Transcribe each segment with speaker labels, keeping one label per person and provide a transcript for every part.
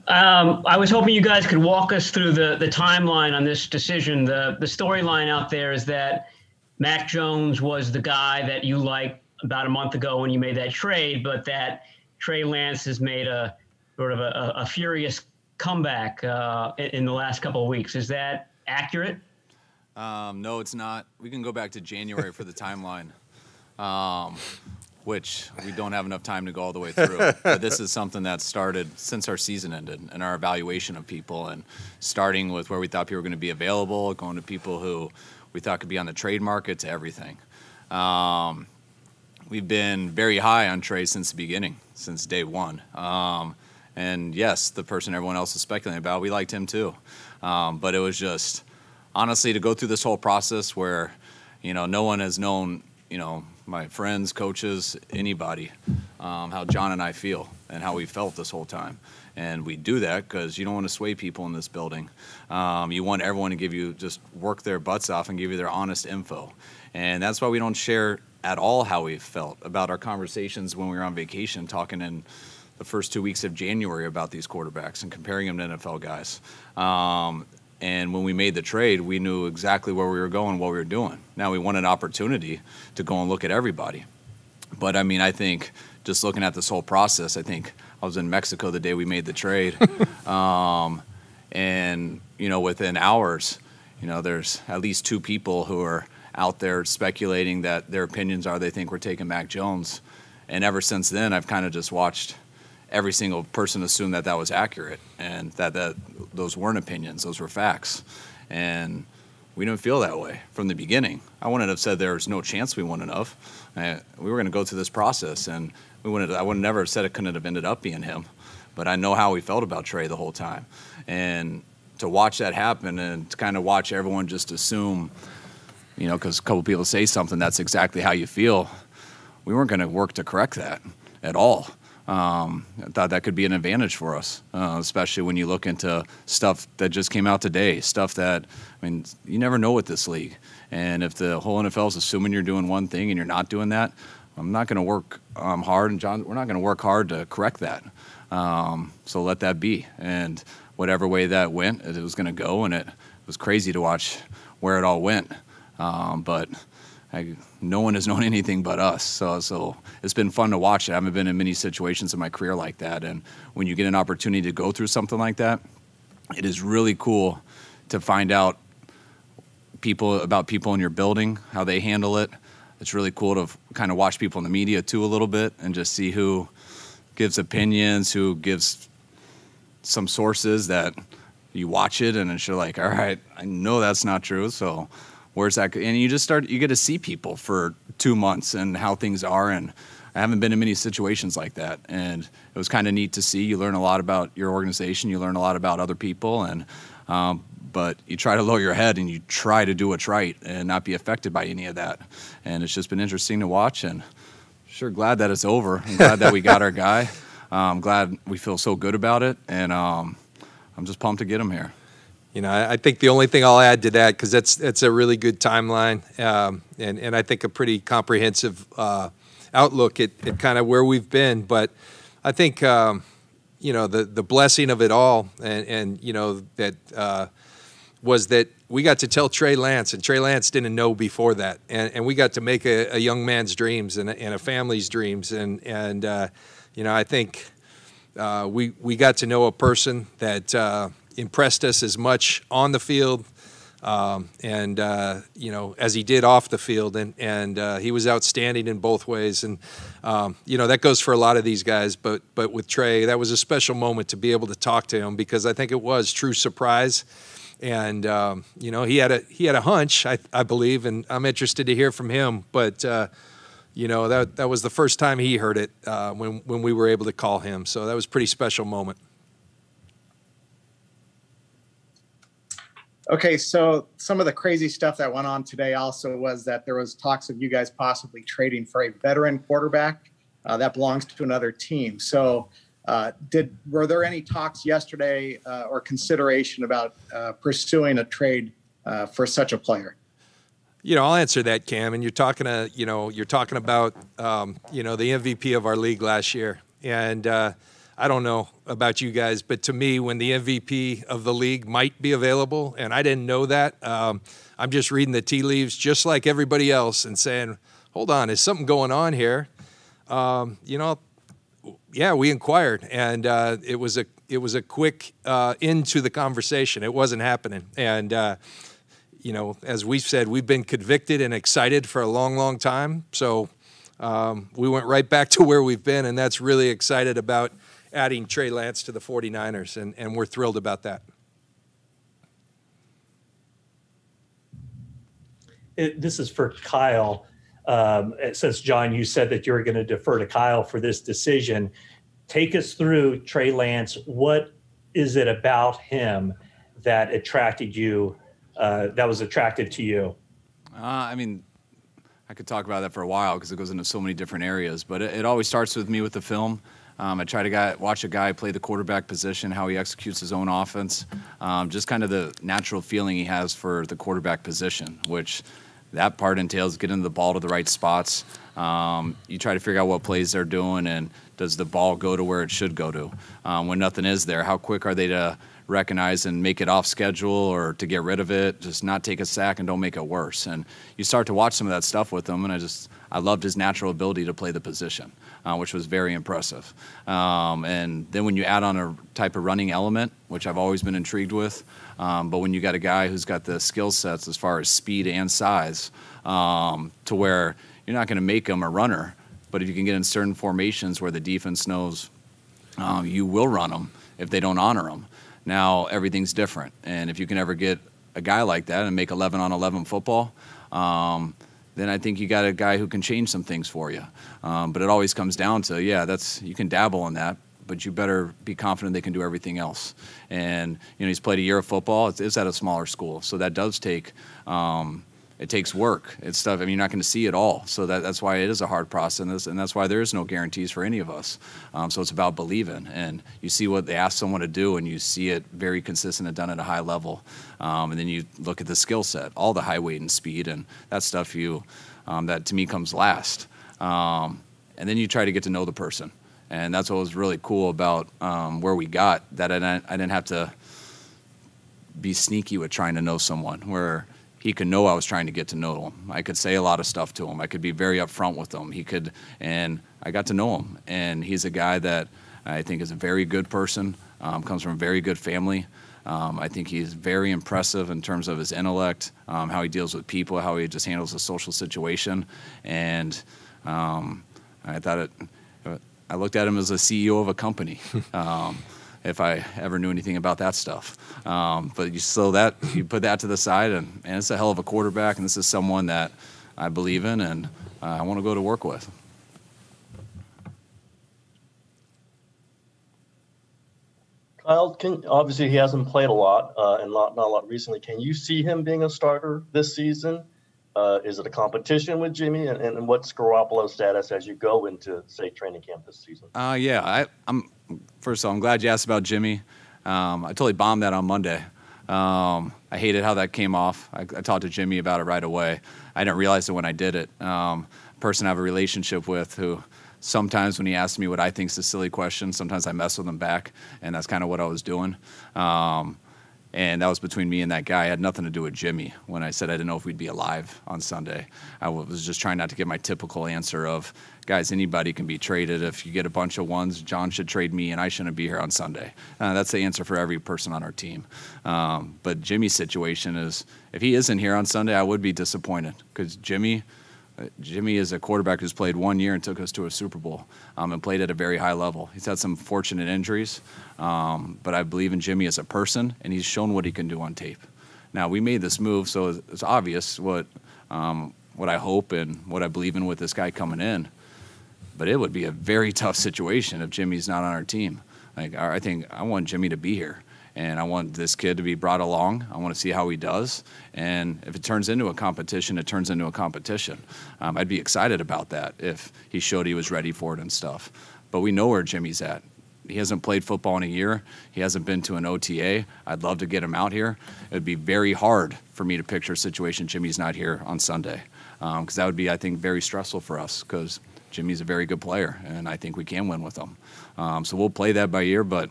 Speaker 1: I was hoping you guys could walk us through the timeline on this decision. The storyline out there is that Mac Jones was the guy that you liked about a month ago when you made that trade, but that Trey Lance has made a sort of a furious comeback in the last couple of weeks. Is that accurate?
Speaker 2: No, it's not. We can go back to January for the timeline, which we don't have enough time to go all the way through. But this is something that started since our season ended and our evaluation of people, and starting with where we thought people were going to be available, going to people who we thought could be on the trade market, to everything. We've been very high on Trey since the beginning, since day one. And yes, the person everyone else is speculating about, we liked him too. But it was just, honestly, to go through this whole process where, no one has known, my friends, coaches, anybody, how John and I feel and how we felt this whole time. And we do that because you don't want to sway people in this building. You want everyone to just work their butts off and give you their honest info. And that's why we don't share at all how we felt about our conversations when we were on vacation, talking in the first 2 weeks of January about these quarterbacks and comparing them to NFL guys. And when we made the trade, we knew exactly where we were going, what we were doing. Now we want an opportunity to go and look at everybody. But, I think just looking at this whole process, I think I was in Mexico the day we made the trade. And, within hours, there's at least two people who are out there speculating that their opinions are they think we're taking Mac Jones. And ever since then, I've kind of just watched every single person assume that was accurate and that those weren't opinions, those were facts. And we didn't feel that way from the beginning. I wouldn't have said there was no chance we wouldn't have. We were going to go through this process, and I would never have said it couldn't have ended up being him. But I know how we felt about Trey the whole time. And to watch that happen and to kind of watch everyone just assume, because a couple people say something, that's exactly how you feel. We weren't going to work to correct that at all. I thought that could be an advantage for us, especially when you look into stuff that just came out today, stuff that, you never know with this league. And if the whole NFL is assuming you're doing one thing and you're not doing that, I'm not going to work hard, and John, we're not going to work hard to correct that. So let that be. And whatever way that went, it was going to go, and it was crazy to watch where it all went. But no one has known anything but us. So it's been fun to watch it. I haven't been in many situations in my career like that. And when you get an opportunity to go through something like that, it is really cool to find out about people in your building, how they handle it. It's really cool to kind of watch people in the media too a little bit and just see who gives opinions, who gives some sources that you watch it and it's you're like, all right, I know that's not true. So where's that? And you get to see people for 2 months and how things are. And I haven't been in many situations like that. And it was kind of neat to see. You learn a lot about your organization. You learn a lot about other people. And but you try to lower your head and you try to do what's right and not be affected by any of that. And it's just been interesting to watch. And sure glad that it's over. I'm glad that we got our guy. I'm glad we feel so good about it. And I'm just pumped to get him here.
Speaker 3: I think the only thing I'll add to that, because that's a really good timeline, and I think a pretty comprehensive outlook at kind of where we've been. But I think the blessing of it all, and that was that we got to tell Trey Lance, and Trey Lance didn't know before that, and we got to make a young man's dreams and a family's dreams, and I think we got to know a person that impressed us as much on the field and as he did off the field, and he was outstanding in both ways. And that goes for a lot of these guys, but with Trey, that was a special moment to be able to talk to him, because I think it was true surprise. And he had a hunch, I believe, and I'm interested to hear from him. But that was the first time he heard it when we were able to call him. So that was a pretty special moment.
Speaker 4: Okay, so some of the crazy stuff that went on today also was that there was talks of you guys possibly trading for a veteran quarterback that belongs to another team. So were there any talks yesterday or consideration about pursuing a trade for such a player?
Speaker 3: I'll answer that, Cam. And you're talking about the MVP of our league last year, and I don't know about you guys, but to me, when the MVP of the league might be available, and I didn't know that, I'm just reading the tea leaves just like everybody else and saying, hold on, is something going on here? Yeah, we inquired, and it was a quick into the conversation. It wasn't happening, and as we've said, we've been convicted and excited for a long, long time. So we went right back to where we've been, and that's really excited about adding Trey Lance to the 49ers, and we're thrilled about that.
Speaker 5: This is for Kyle. Since, John, you said that you were going to defer to Kyle for this decision, take us through Trey Lance. What is it about him that attracted you, that was attractive to you?
Speaker 2: I mean, I could talk about that for a while because it goes into so many different areas, but it always starts with me with the film. I try to watch a guy play the quarterback position, how he executes his own offense, just kind of the natural feeling he has for the quarterback position, which that part entails getting the ball to the right spots. You try to figure out what plays they're doing and does the ball go to where it should go to. When nothing is there, how quick are they to recognize and make it off schedule or to get rid of it, just not take a sack and don't make it worse. And you start to watch some of that stuff with him, and I loved his natural ability to play the position, which was very impressive. And then when you add on a type of running element, which I've always been intrigued with, but when you got a guy who's got the skill sets as far as speed and size, to where you're not going to make him a runner, but if you can get in certain formations where the defense knows you will run them if they don't honor them. Now everything's different, and if you can ever get a guy like that and make 11-on-11 football, then I think you got a guy who can change some things for you. But it always comes down to, you can dabble in that, but you better be confident they can do everything else. And he's played a year of football. It's at a smaller school, so that does take. It takes work. It's stuff. I mean, you're not going to see it all. So that's why it is a hard process, and that's why there is no guarantees for any of us. So it's about believing, and you see what they ask someone to do, and you see it very consistent and done at a high level. And then you look at the skill set, all the high weight and speed, and that stuff that to me comes last. And then you try to get to know the person, and that's what was really cool about where we got. That I didn't have to be sneaky with trying to know someone where he could know I was trying to get to know him. I could say a lot of stuff to him. I could be very upfront with him. And I got to know him. And he's a guy that I think is a very good person, comes from a very good family. I think he's very impressive in terms of his intellect, how he deals with people, how he just handles a social situation. And I looked at him as a CEO of a company. If I ever knew anything about that stuff. But you put that to the side, and it's a hell of a quarterback, and this is someone that I believe in and I want to go to work with.
Speaker 6: Kyle, obviously he hasn't played a lot and not a lot recently. Can you see him being a starter this season? Is it a competition with Jimmy? And what's Garoppolo's status as you go into, say, training camp this season?
Speaker 2: First of all, I'm glad you asked about Jimmy. I totally bombed that on Monday. I hated how that came off. I talked to Jimmy about it right away. I didn't realize it when I did it. Person I have a relationship with who sometimes when he asks me what I think is a silly question, sometimes I mess with him back, and that's kind of what I was doing. And that was between me and that guy. It had nothing to do with Jimmy when I said I didn't know if we'd be alive on Sunday. I was just trying not to give my typical answer of, guys, anybody can be traded. If you get a bunch of ones, John should trade me and I shouldn't be here on Sunday. That's the answer for every person on our team. But Jimmy's situation is, if he isn't here on Sunday, I would be disappointed because Jimmy is a quarterback who's played 1 year and took us to a Super Bowl and played at a very high level. He's had some fortunate injuries, but I believe in Jimmy as a person, and he's shown what he can do on tape. Now, we made this move, so it's obvious what I hope and what I believe in with this guy coming in, but it would be a very tough situation if Jimmy's not on our team. I think I want Jimmy to be here. And I want this kid to be brought along. I want to see how he does. And if it turns into a competition, it turns into a competition. I'd be excited about that if he showed he was ready for it and stuff. But we know where Jimmy's at. He hasn't played football in a year. He hasn't been to an OTA. I'd love to get him out here. It would be very hard for me to picture a situation Jimmy's not here on Sunday. Because that would be, I think, very stressful for us because Jimmy's a very good player, and I think we can win with him. So we'll play that by ear, but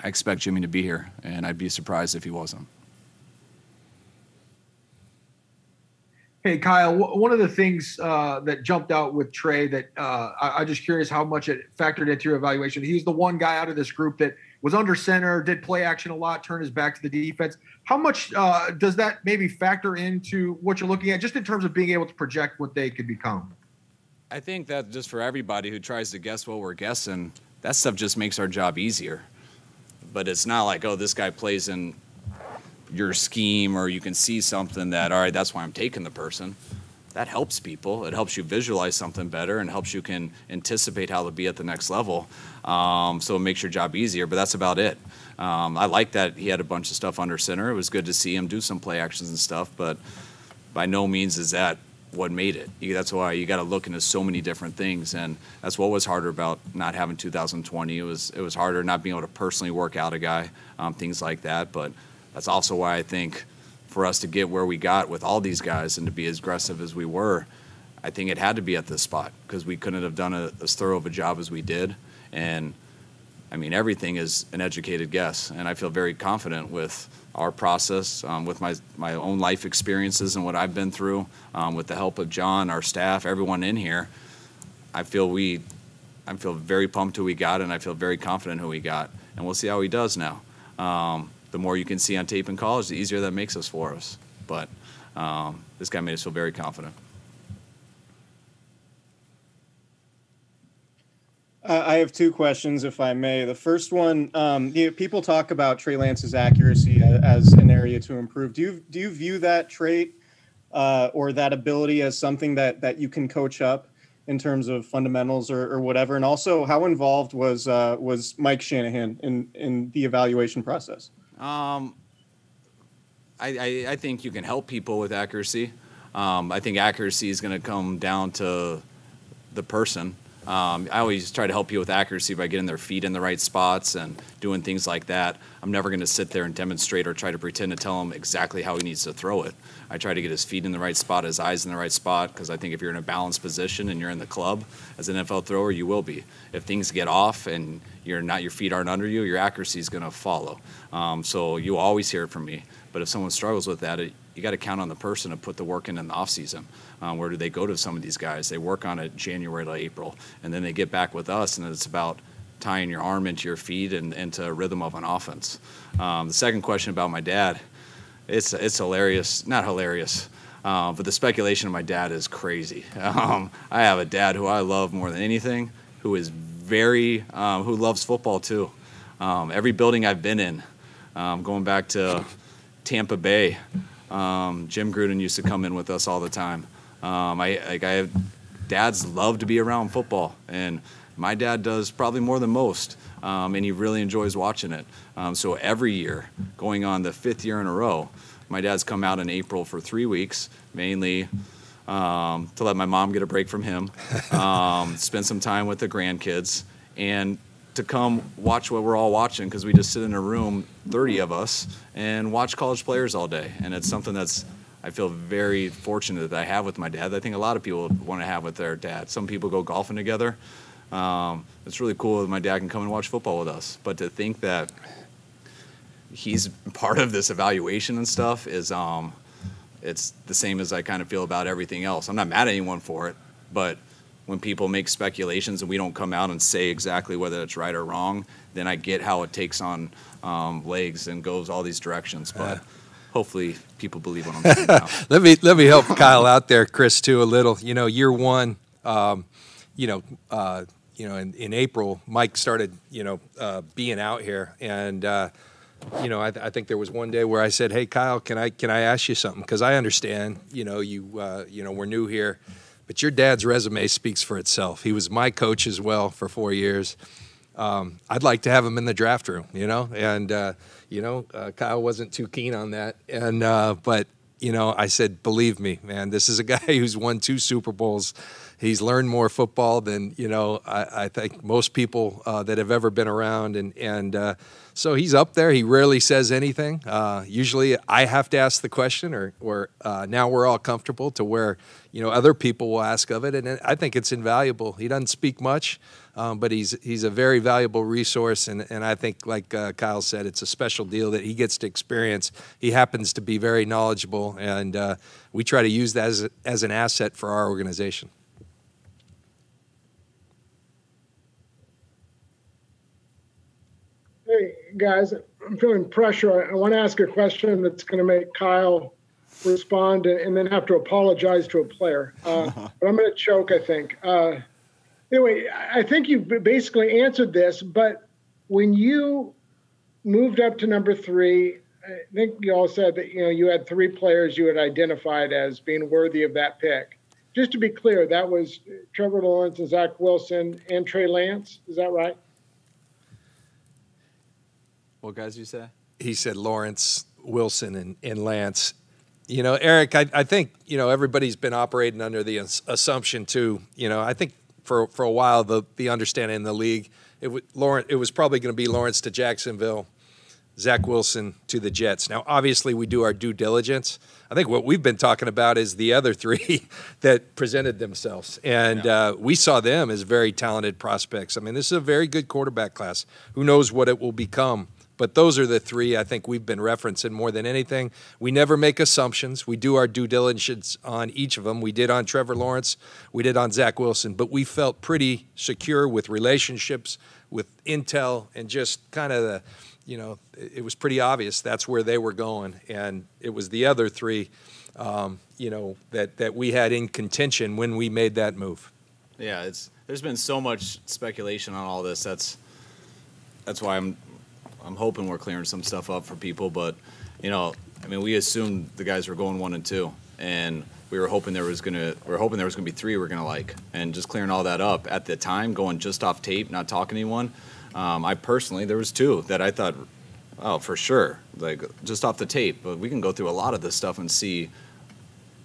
Speaker 2: I expect Jimmy to be here, and I'd be surprised if he wasn't.
Speaker 7: Hey, Kyle, one of the things that jumped out with Trey that I'm just curious how much it factored into your evaluation. He's the one guy out of this group that was under center, did play action a lot, turned his back to the defense. How much does that maybe factor into what you're looking at, just in terms of being able to project what they could become?
Speaker 2: I think that just for everybody who tries to guess what we're guessing, that stuff just makes our job easier. But it's not like, oh, this guy plays in your scheme, or you can see something that, all right, that's why I'm taking the person. That helps people. It helps you visualize something better and helps you can anticipate how they'll be at the next level. So it makes your job easier, but that's about it. I like that he had a bunch of stuff under center. It was good to see him do some play actions and stuff, but by no means is that what made it. That's why you got to look into so many different things, and that's what was harder about not having 2020. It was harder not being able to personally work out a guy, things like that, but that's also why I think for us to get where we got with all these guys and to be as aggressive as we were, I think it had to be at this spot because we couldn't have done as thorough of a job as we did. And, I mean, everything is an educated guess, and I feel very confident with our process, with my own life experiences and what I've been through, with the help of John, our staff, everyone in here. I feel very pumped who we got, and I feel very confident who we got. And we'll see how he does now. The more you can see on tape in college, the easier that makes us for us. But this guy made us feel very confident.
Speaker 8: I have two questions, if I may. The first one, people talk about Trey Lance's accuracy as an area to improve. Do you view that trait or that ability as something that you can coach up in terms of fundamentals or whatever? And also, how involved was Mike Shanahan in the evaluation process?
Speaker 2: I think you can help people with accuracy. I think accuracy is going to come down to the person. I always try to help you with accuracy by getting their feet in the right spots and doing things like that. I'm never going to sit there and demonstrate or try to pretend to tell him exactly how he needs to throw it. I try to get his feet in the right spot, his eyes in the right spot, because I think if you're in a balanced position and you're in the club as an NFL thrower, you will be. If things get off and your feet aren't under you, your accuracy is going to follow. So you always hear it from me. But if someone struggles with that, you got to count on the person to put the work in the offseason. Where do they go to some of these guys? They work on it January to April, and then they get back with us, and it's about tying your arm into your feet and into a rhythm of an offense. The second question about my dad, it's hilarious. Not hilarious, but the speculation of my dad is crazy. I have a dad who I love more than anything, who is who loves football too. Every building I've been in, going back to Tampa Bay, Jim Gruden used to come in with us all the time. Dads love to be around football, and my dad does probably more than most, and he really enjoys watching it. So every year, going on the 5th year in a row, my dad's come out in April for 3 weeks, mainly to let my mom get a break from him, spend some time with the grandkids, and to come watch what we're all watching, because we just sit in a room, 30 of us, and watch college players all day. And it's something I feel very fortunate that I have with my dad. I think a lot of people want to have with their dad. Some people go golfing together. It's really cool that my dad can come and watch football with us. But to think that he's part of this evaluation and stuff is it's the same as I kind of feel about everything else. I'm not mad at anyone for it, but when people make speculations and we don't come out and say exactly whether it's right or wrong, then I get how it takes on legs and goes all these directions. But hopefully people believe what I'm saying now.
Speaker 3: Let me help Kyle out there, Chris, too, a little. Year one, in April, Mike started, being out here, and I think there was one day where I said, "Hey, Kyle, can I ask you something? Because I understand, we're new here, but your dad's resume speaks for itself. He was my coach as well for 4 years. I'd like to have him in the draft room, and Kyle wasn't too keen on that, and but I said, believe me, man, this is a guy who's won 2 Super Bowls, He's learned more football than, I think most people that have ever been around. And so he's up there. He rarely says anything. Usually I have to ask the question, or now we're all comfortable to where, other people will ask of it. And I think it's invaluable. He doesn't speak much, but he's a very valuable resource. And I think, like Kyle said, it's a special deal that he gets to experience. He happens to be very knowledgeable, and we try to use that as an asset for our organization.
Speaker 9: Hey, guys, I'm feeling pressure. I want to ask a question that's going to make Kyle respond and then have to apologize to a player. But I'm going to choke, I think. Anyway, I think you basically answered this, but when you moved up to number 3, I think you all said that, you had 3 players you had identified as being worthy of that pick. Just to be clear, that was Trevor Lawrence and Zach Wilson and Trey Lance. Is that right?
Speaker 2: What guys did you say?
Speaker 3: He said Lawrence, Wilson, and Lance. Eric, I think, everybody's been operating under the assumption too. I think for a while the understanding in the league, it was probably going to be Lawrence to Jacksonville, Zach Wilson to the Jets. Now, obviously, we do our due diligence. I think what we've been talking about is the other 3 that presented themselves. And we saw them as very talented prospects. I mean, this is a very good quarterback class. Who knows what it will become? But those are the 3 I think we've been referencing more than anything. We never make assumptions. We do our due diligence on each of them. We did on Trevor Lawrence. We did on Zach Wilson. But we felt pretty secure with relationships, with intel, and just kind of it was pretty obvious that's where they were going. And it was the other 3, that we had in contention when we made that move.
Speaker 2: Yeah, there's been so much speculation on all this. That's why I'm hoping we're clearing some stuff up for people. But, we assumed the guys were going 1 and 2, and we were hoping there was gonna be 3 we're gonna like, and just clearing all that up at the time, going just off tape, not talking to anyone. I personally, there was 2 that I thought, oh, for sure, like just off the tape. But we can go through a lot of this stuff and see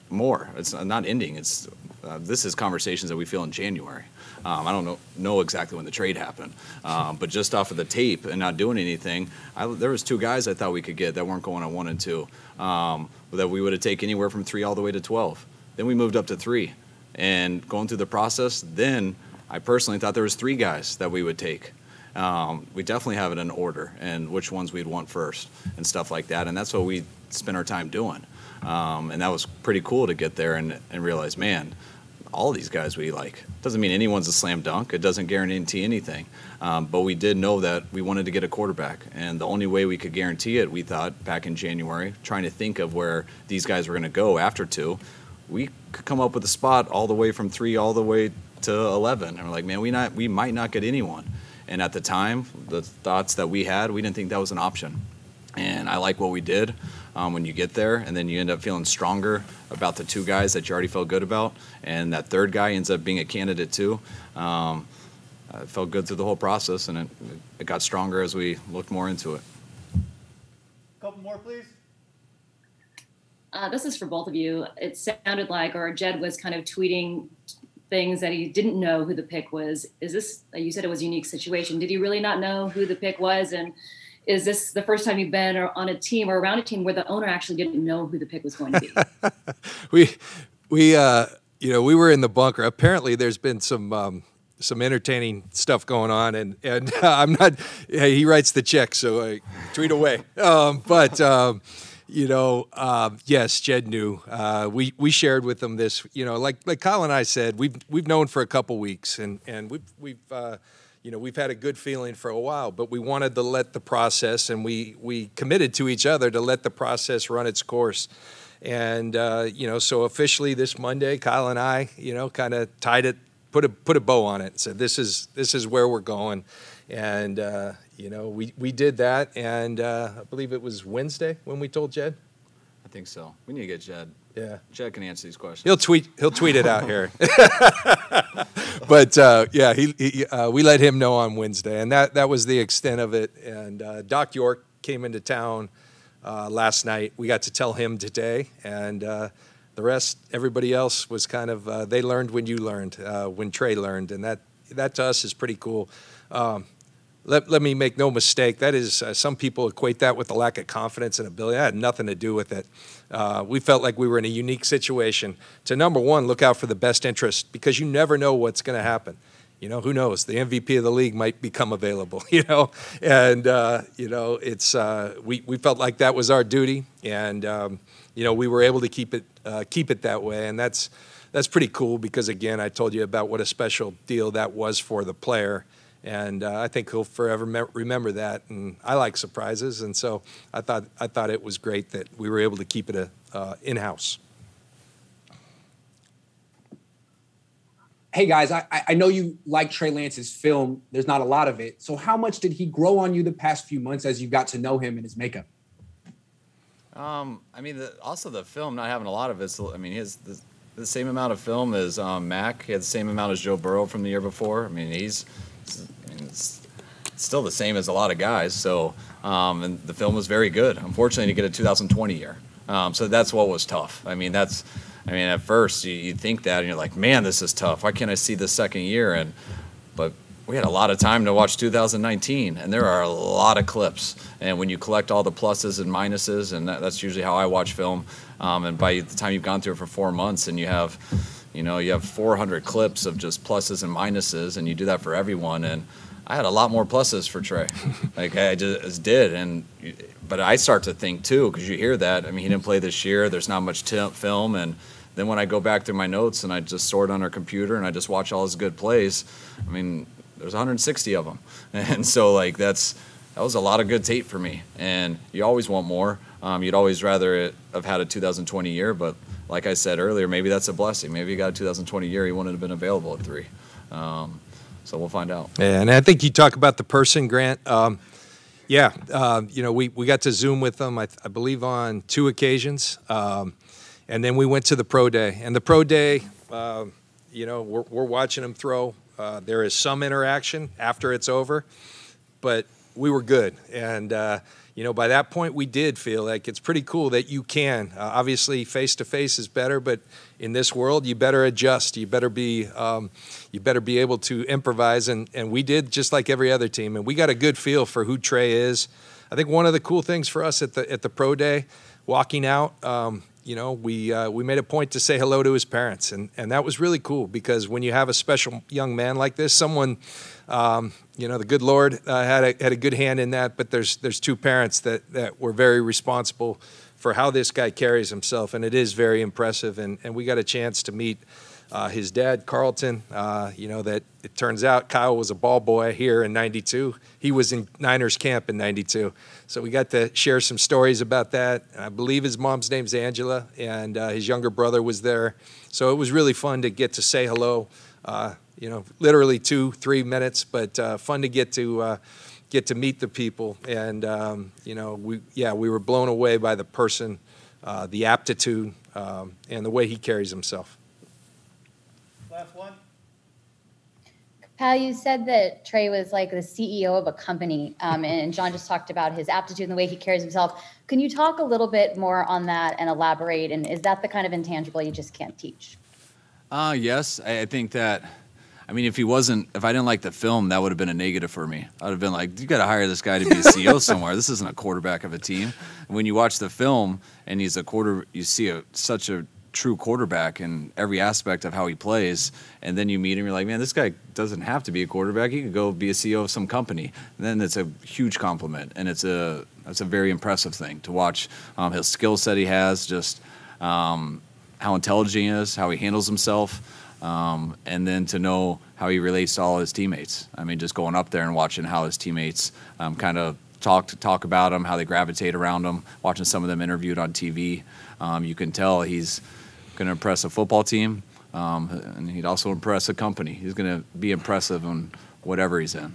Speaker 2: more. It's not ending. This is conversations that we feel in January. I don't know exactly when the trade happened, but just off of the tape and not doing anything, there was 2 guys I thought we could get that weren't going on 1 and 2, that we would have taken anywhere from 3 all the way to 12. Then we moved up to 3, and going through the process, then I personally thought there was 3 guys that we would take. We definitely have it in order and which ones we'd want first and stuff like that, and that's what we spent our time doing. And that was pretty cool to get there and realize, man, all of these guys we like. Doesn't mean anyone's a slam dunk. It doesn't guarantee anything. But we did know that we wanted to get a quarterback. And the only way we could guarantee it, we thought, back in January, trying to think of where these guys were going to go after 2, we could come up with a spot all the way from 3 all the way to 11. And we're like, man, we might not get anyone. And at the time, the thoughts that we had, we didn't think that was an option. And I like what we did when you get there, and then you end up feeling stronger about the 2 guys that you already felt good about, and that 3rd guy ends up being a candidate too. I felt good through the whole process, and it got stronger as we looked more into it.
Speaker 8: Couple more, please.
Speaker 10: This is for both of you. It sounded like, or Jed was kind of tweeting things that he didn't know who the pick was. Is this, you said it was a unique situation. Did he really not know who the pick was? And is this the first time you've been on a team or around a team where the owner actually didn't know who the pick was going to be?
Speaker 3: we were in the bunker. Apparently, there's been some entertaining stuff going on, and I'm not. Hey, he writes the check, so I tweet away. Yes, Jed knew. We shared with him this. Like Kyle and I said, we've known for a couple weeks, and we've had a good feeling for a while, but we wanted to let the process, and we committed to each other to let the process run its course. And, so officially this Monday, Kyle and I, kind of tied it, put a bow on it and said, this is where we're going. And, we did that. And I believe it was Wednesday when we told Jed.
Speaker 2: I think so. We need to get Jed.
Speaker 3: Yeah.
Speaker 2: Jed can answer these questions.
Speaker 3: He'll tweet it out here. But we let him know on Wednesday, and that was the extent of it. And Doc York came into town last night. We got to tell him today, and The rest, everybody else was kind of, they learned when you learned, when Trey learned, and that to us is pretty cool. Let me make no mistake, that is, some people equate that with a lack of confidence and ability. That had nothing to do with it. We felt like we were in a unique situation to, number one, look out for the best interest, because you never know what's going to happen. Who knows? The MVP of the league might become available, and, it's, we felt like that was our duty, and, we were able to keep it that way, and that's pretty cool, because, again, I told you about what a special deal that was for the player, and I think he'll forever remember that, and I like surprises, and so I thought it was great that we were able to keep it in-house.
Speaker 11: Hey guys, I know you like Trey Lance's film. There's not a lot of it. So how much did he grow on you the past few months as you got to know him and his makeup?
Speaker 2: Also the film not having a lot of it. He has the same amount of film as Mac. He had the same amount as Joe Burrow from the year before. It's still the same as a lot of guys. So, and the film was very good. Unfortunately, to get a 2020 year. So that's what was tough. At first you think that and you're like, man, this is tough. Why can't I see the second year? But we had a lot of time to watch 2019, and there are a lot of clips. And when you collect all the pluses and minuses, and that's usually how I watch film. And by the time you've gone through it for 4 months, and you have 400 clips of just pluses and minuses, and you do that for everyone. And I had a lot more pluses for Trey, like I just did. But I start to think too, because you hear that. He didn't play this year. There's not much film, and then when I go back through my notes and I just sort on our computer and I just watch all his good plays, there's 160 of them, and so that was a lot of good tape for me. And you always want more. You'd always rather have had a 2020 year, but like I said earlier, maybe that's a blessing. Maybe he got a 2020 year, he wouldn't have been available at 3. So we'll find out.
Speaker 3: Yeah, and I think you talk about the person, Grant. We got to Zoom with them, I believe, on 2 occasions. And then we went to the pro day. And the pro day, we're watching him throw. There is some interaction after it's over, but we were good. And, by that point, we did feel like it's pretty cool that you can. Obviously, face-to-face is better, but in this world, you better adjust. You better be able to improvise, and we did just like every other team. And we got a good feel for who Trey is. I think one of the cool things for us at the pro day, walking out, we made a point to say hello to his parents, and that was really cool, because when you have a special young man like this, someone, the good Lord had a good hand in that, but there's 2 parents that were very responsible for how this guy carries himself, and it is very impressive, and we got a chance to meet his dad, Carlton. That it turns out Kyle was a ball boy here in '92. He was in Niners camp in '92. So we got to share some stories about that. I believe his mom's name's Angela, and his younger brother was there. So it was really fun to get to say hello. Literally 2-3 minutes, but fun to get to meet the people. And we were blown away by the person, the aptitude, and the way he carries himself.
Speaker 8: Last one.
Speaker 12: Kyle, you said that Trey was like the CEO of a company, and John just talked about his aptitude and the way he carries himself. Can you talk a little bit more on that and elaborate? And is that the kind of intangible you just can't teach?
Speaker 2: Yes, I think that. If I didn't like the film, that would have been a negative for me. I would have been like, you got to hire this guy to be a CEO somewhere. This isn't a quarterback of a team. And when you watch the film and he's you see such a true quarterback in every aspect of how he plays, and then you meet him, you're like, man, this guy doesn't have to be a quarterback. He could go be a CEO of some company. And then it's a huge compliment, and it's a very impressive thing to watch. His skill set he has, just how intelligent he is, how he handles himself. And then to know how he relates to all his teammates. Just going up there and watching how his teammates kind of talk about him, how they gravitate around him, watching some of them interviewed on TV. You can tell he's going to impress a football team, and he'd also impress a company. He's going to be impressive in whatever he's in.